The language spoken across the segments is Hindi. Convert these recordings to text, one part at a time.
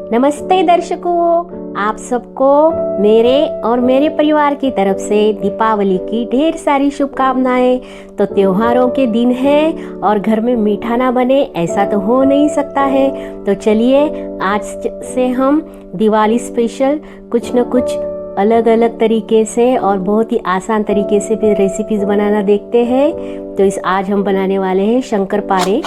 नमस्ते दर्शकों, आप सबको मेरे और मेरे परिवार की तरफ से दीपावली की ढेर सारी शुभकामनाएं। तो त्योहारों के दिन हैं और घर में मीठा ना बने ऐसा तो हो नहीं सकता है। तो चलिए आज से हम दिवाली स्पेशल कुछ न कुछ अलग अलग तरीके से और बहुत ही आसान तरीके से भी रेसिपीज बनाना देखते हैं। तो आज हम बनाने वाले हैं शंकरपारे।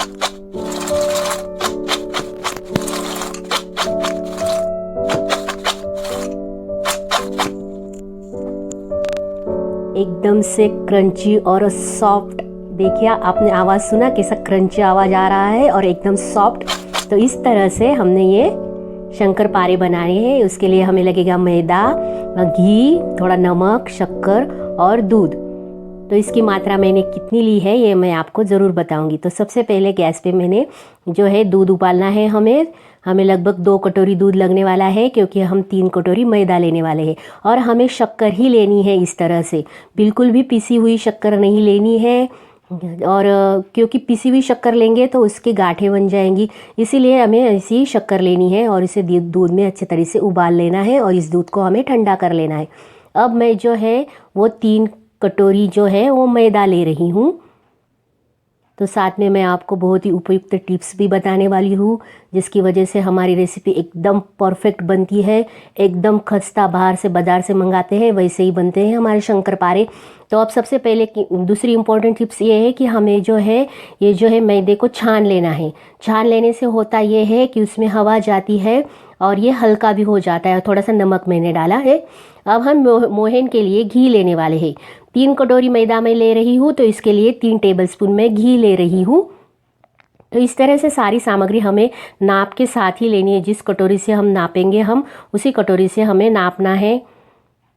एकदम से क्रंची और सॉफ्ट। देखिए आपने आवाज़ सुना, कैसा क्रंची आवाज़ आ रहा है और एकदम सॉफ्ट। तो इस तरह से हमने ये शंकरपारे बनाने हैं। उसके लिए हमें लगेगा मैदा, घी, थोड़ा नमक, शक्कर और दूध। तो इसकी मात्रा मैंने कितनी ली है ये मैं आपको ज़रूर बताऊंगी। तो सबसे पहले गैस पे मैंने जो है दूध उबालना है। हमें लगभग 2 कटोरी दूध लगने वाला है, क्योंकि हम 3 कटोरी मैदा लेने वाले हैं। और हमें शक्कर ही लेनी है इस तरह से, बिल्कुल भी पिसी हुई शक्कर नहीं लेनी है। और क्योंकि पिसी हुई शक्कर लेंगे तो उसकी गांठें बन जाएंगी, इसीलिए हमें ऐसी शक्कर लेनी है और इसे दूध में अच्छे तरीके से उबाल लेना है और इस दूध को हमें ठंडा कर लेना है। अब मैं जो है वो 3 कटोरी जो है वो मैदा ले रही हूँ। तो साथ में मैं आपको बहुत ही उपयुक्त टिप्स भी बताने वाली हूँ, जिसकी वजह से हमारी रेसिपी एकदम परफेक्ट बनती है। एकदम खस्ता बाहर से बाज़ार से मंगाते हैं वैसे ही बनते हैं हमारे शंकरपारे। तो अब सबसे पहले दूसरी इम्पोर्टेंट टिप्स ये है कि हमें जो है मैदे को छान लेना है। छान लेने से होता ये है कि उसमें हवा जाती है और ये हल्का भी हो जाता है। थोड़ा सा नमक मैंने डाला है। अब हम मोहन के लिए घी लेने वाले हैं। 3 कटोरी मैदा मैं ले रही हूँ, तो इसके लिए 3 टेबलस्पून मैं घी ले रही हूँ। तो इस तरह से सारी सामग्री हमें नाप के साथ ही लेनी है। जिस कटोरी से हम नापेंगे हम उसी कटोरी से हमें नापना है।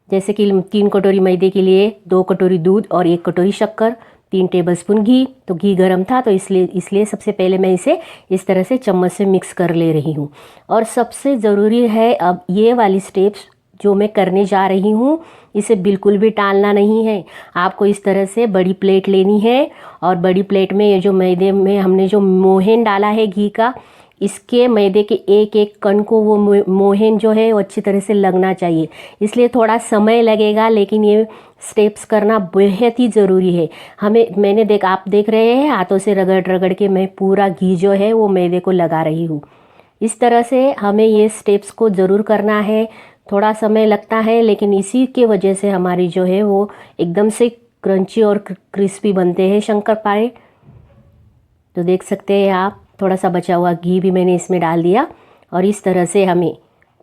जैसे कि 3 कटोरी मैदे के लिए 2 कटोरी दूध और 1 कटोरी शक्कर, 3 टेबलस्पून घी। तो घी गर्म था तो इसलिए सबसे पहले मैं इसे इस तरह से चम्मच से मिक्स कर ले रही हूँ। और सबसे ज़रूरी है अब ये वाली स्टेप्स जो मैं करने जा रही हूँ, इसे बिल्कुल भी टालना नहीं है। आपको इस तरह से बड़ी प्लेट लेनी है और बड़ी प्लेट में ये जो मैदे में हमने जो मोहन डाला है घी का, इसके मैदे के एक एक कण को वो मोहन जो है वो अच्छी तरह से लगना चाहिए। इसलिए थोड़ा समय लगेगा, लेकिन ये स्टेप्स करना बेहद ही ज़रूरी है। आप देख रहे हैं हाथों से रगड़ रगड़ के मैं पूरा घी जो है वो मैदे को लगा रही हूँ। इस तरह से हमें ये स्टेप्स को ज़रूर करना है। थोड़ा समय लगता है, लेकिन इसी के वजह से हमारी जो है वो एकदम से क्रंची और क्रिस्पी बनते हैं शंकरपारे। तो देख सकते हैं आप, थोड़ा सा बचा हुआ घी भी मैंने इसमें डाल दिया। और इस तरह से हमें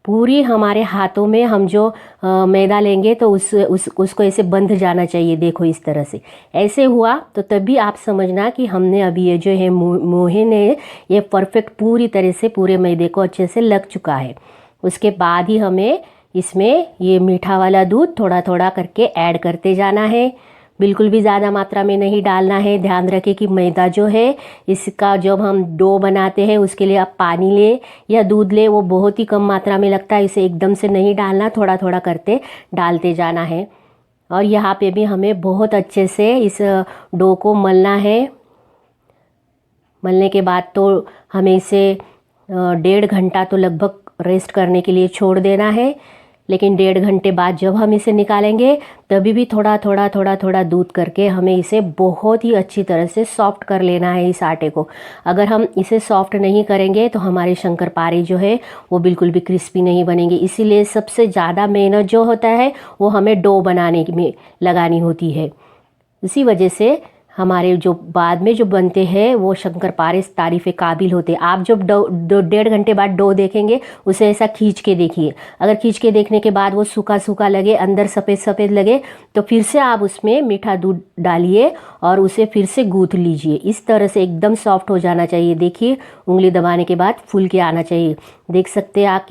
पूरी हमारे हाथों में हम जो मैदा लेंगे तो उसको ऐसे बंध जाना चाहिए। देखो इस तरह से ऐसे हुआ तो तभी आप समझना कि हमने अभी ये जो है मोहन है ये परफेक्ट पूरी तरह से पूरे मैदे को अच्छे से लग चुका है। उसके बाद ही हमें इसमें ये मीठा वाला दूध थोड़ा थोड़ा करके ऐड करते जाना है। बिल्कुल भी ज़्यादा मात्रा में नहीं डालना है। ध्यान रखें कि मैदा जो है इसका जब हम डो बनाते हैं उसके लिए आप पानी ले या दूध ले, वो बहुत ही कम मात्रा में लगता है। इसे एकदम से नहीं डालना, थोड़ा थोड़ा करते डालते जाना है। और यहाँ पे भी हमें बहुत अच्छे से इस डो को मलना है। मलने के बाद तो हमें इसे 1.5 घंटा तो लगभग रेस्ट करने के लिए छोड़ देना है। लेकिन 1.5 घंटे बाद जब हम इसे निकालेंगे तभी भी थोड़ा थोड़ा दूध करके हमें इसे बहुत ही अच्छी तरह से सॉफ्ट कर लेना है इस आटे को। अगर हम इसे सॉफ्ट नहीं करेंगे तो हमारे शंकरपारे जो है वो बिल्कुल भी क्रिस्पी नहीं बनेंगे। इसीलिए सबसे ज़्यादा मेहनत जो होता है वो हमें डो बनाने में लगानी होती है। इसी वजह से हमारे जो बाद में जो बनते हैं वो शंकरपारे तारीफ़े काबिल होते हैं। आप जब 1.5 घंटे बाद डो देखेंगे उसे ऐसा खींच के देखिए। अगर खींच के देखने के बाद वो सूखा सूखा लगे, अंदर सफ़ेद सफ़ेद लगे, तो फिर से आप उसमें मीठा दूध डालिए और उसे फिर से गूँथ लीजिए। इस तरह से एकदम सॉफ्ट हो जाना चाहिए। देखिए उंगली दबाने के बाद फूल के आना चाहिए। देख सकते हैं आप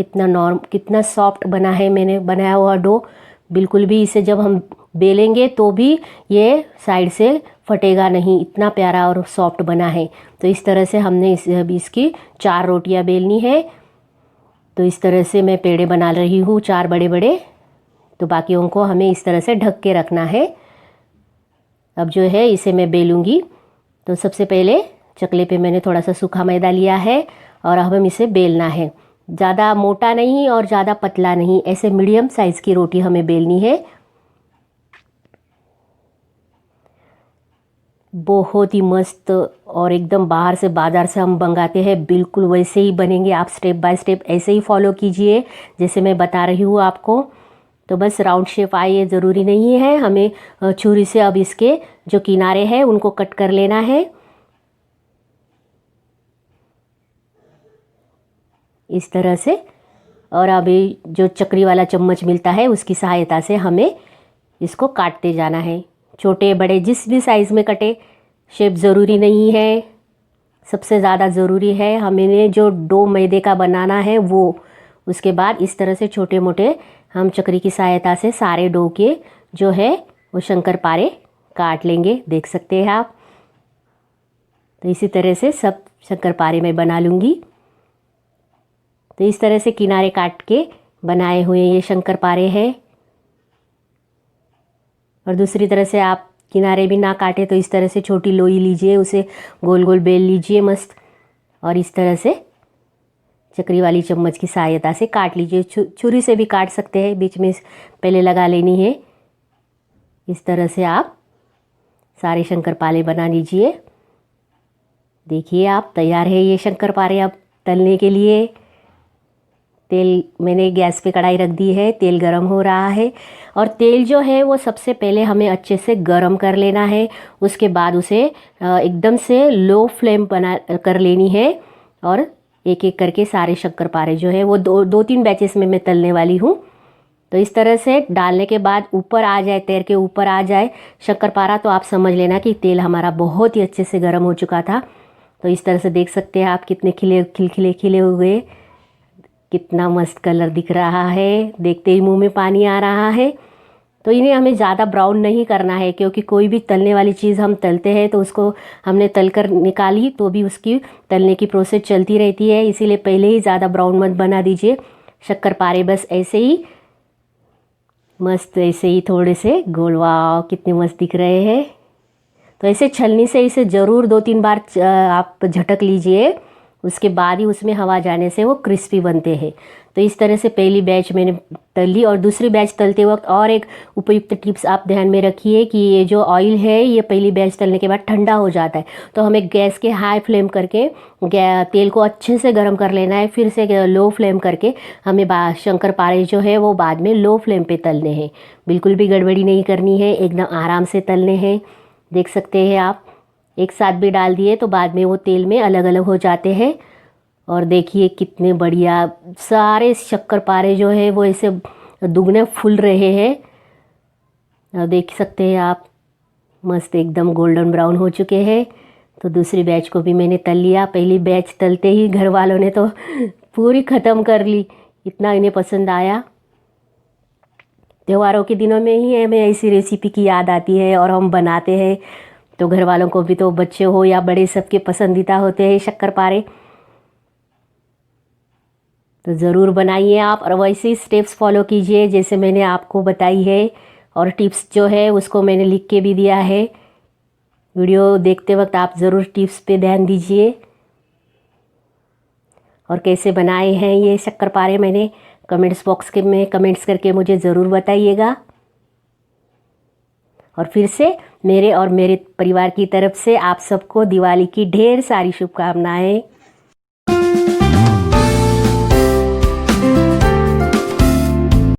कितना सॉफ्ट बना है मैंने बनाया हुआ डो। बिल्कुल भी इसे जब हम बेलेंगे तो भी ये साइड से फटेगा नहीं, इतना प्यारा और सॉफ्ट बना है। तो इस तरह से हमने इसकी 4 रोटियां बेलनी है। तो इस तरह से मैं पेड़े बना रही हूँ 4 बड़े बड़े। तो बाकियों को हमें इस तरह से ढक के रखना है। अब जो है इसे मैं बेलूँगी। तो सबसे पहले चकले पे मैंने थोड़ा सा सूखा मैदा लिया है और अब हम इसे बेलना है। ज़्यादा मोटा नहीं और ज़्यादा पतला नहीं, ऐसे मीडियम साइज़ की रोटी हमें बेलनी है। बहुत ही मस्त और एकदम बाहर से बाज़ार से हम मंगाते हैं बिल्कुल वैसे ही बनेंगे। आप स्टेप बाय स्टेप ऐसे ही फॉलो कीजिए जैसे मैं बता रही हूँ आपको। तो बस राउंड शेप आए ज़रूरी नहीं है, हमें छुरी से अब इसके जो किनारे हैं उनको कट कर लेना है इस तरह से। और अभी जो चक्री वाला चम्मच मिलता है उसकी सहायता से हमें इसको काटते जाना है। छोटे बड़े जिस भी साइज़ में कटे, शेप ज़रूरी नहीं है। सबसे ज़्यादा ज़रूरी है हमें जो डो मैदे का बनाना है वो। उसके बाद इस तरह से छोटे मोटे हम चक्री की सहायता से सारे डो के जो है वो शंकरपारे काट लेंगे, देख सकते हैं आप। तो इसी तरह से सब शंकरपारे मैं बना लूँगी। तो इस तरह से किनारे काट के बनाए हुए ये शंकरपारे हैं। और दूसरी तरह से आप किनारे भी ना काटे तो इस तरह से छोटी लोई लीजिए, उसे गोल गोल बेल लीजिए मस्त, और इस तरह से चक्री वाली चम्मच की सहायता से काट लीजिए। छुरी से भी काट सकते हैं, बीच में पहले लगा लेनी है। इस तरह से आप सारे शंकरपारे बना लीजिए। देखिए आप, तैयार है ये शंकरपारे अब तलने के लिए। तेल मैंने गैस पे कढ़ाई रख दी है, तेल गरम हो रहा है। और तेल जो है वो सबसे पहले हमें अच्छे से गरम कर लेना है। उसके बाद उसे एकदम से लो फ्लेम बना कर लेनी है। और एक एक करके सारे शंकरपारे जो है वो दो तीन बैचेस में मैं तलने वाली हूँ। तो इस तरह से डालने के बाद ऊपर आ जाए, तैर के ऊपर आ जाए शंकरपारा, तो आप समझ लेना कि तेल हमारा बहुत ही अच्छे से गर्म हो चुका था। तो इस तरह से देख सकते हैं आप कितने खिले हुए, कितना मस्त कलर दिख रहा है, देखते ही मुंह में पानी आ रहा है। तो इन्हें हमें ज़्यादा ब्राउन नहीं करना है, क्योंकि कोई भी तलने वाली चीज़ हम तलते हैं तो उसको हमने तल कर निकाली तो भी उसकी तलने की प्रोसेस चलती रहती है, इसीलिए पहले ही ज़्यादा ब्राउन मत बना दीजिए। शक्करपारे बस ऐसे ही मस्त, ऐसे ही थोड़े से गोल, वाव कितने मस्त दिख रहे हैं। तो ऐसे छलनी से इसे ज़रूर 2-3 बार आप झटक लीजिए, उसके बाद ही उसमें हवा जाने से वो क्रिस्पी बनते हैं। तो इस तरह से पहली बैच मैंने तल ली। और दूसरी बैच तलते वक्त और एक उपयुक्त टिप्स आप ध्यान में रखिए कि ये जो ऑयल है ये पहली बैच तलने के बाद ठंडा हो जाता है, तो हमें गैस के हाई फ्लेम करके तेल को अच्छे से गर्म कर लेना है। फिर से लो फ्लेम करके हमें शंकरपारे जो है वो बाद में लो फ्लेम पे तलने हैं। बिल्कुल भी गड़बड़ी नहीं करनी है, एकदम आराम से तलने हैं। देख सकते हैं आप, एक साथ भी डाल दिए तो बाद में वो तेल में अलग अलग हो जाते हैं। और देखिए कितने बढ़िया सारे शक्करपारे जो है वो ऐसे दुगने फूल रहे हैं। देख सकते हैं आप, मस्त एकदम गोल्डन ब्राउन हो चुके हैं। तो दूसरी बैच को भी मैंने तल लिया। पहली बैच तलते ही घर वालों ने तो पूरी ख़त्म कर ली, इतना इन्हें पसंद आया। त्योहारों के दिनों में ही हमें ऐसी रेसिपी की याद आती है और हम बनाते हैं, तो घर वालों को भी, तो बच्चे हो या बड़े, सबके पसंदीदा होते हैं शक्करपारे। तो ज़रूर बनाइए आप, और वैसे ही स्टेप्स फॉलो कीजिए जैसे मैंने आपको बताई है। और टिप्स जो है उसको मैंने लिख के भी दिया है। वीडियो देखते वक्त आप ज़रूर टिप्स पे ध्यान दीजिए। और कैसे बनाए हैं ये शक्करपारे मैंने कमेंट्स बॉक्स के में कमेंट्स करके मुझे ज़रूर बताइएगा। और फिर से मेरे और मेरे परिवार की तरफ से आप सबको दिवाली की ढेर सारी शुभकामनाएं।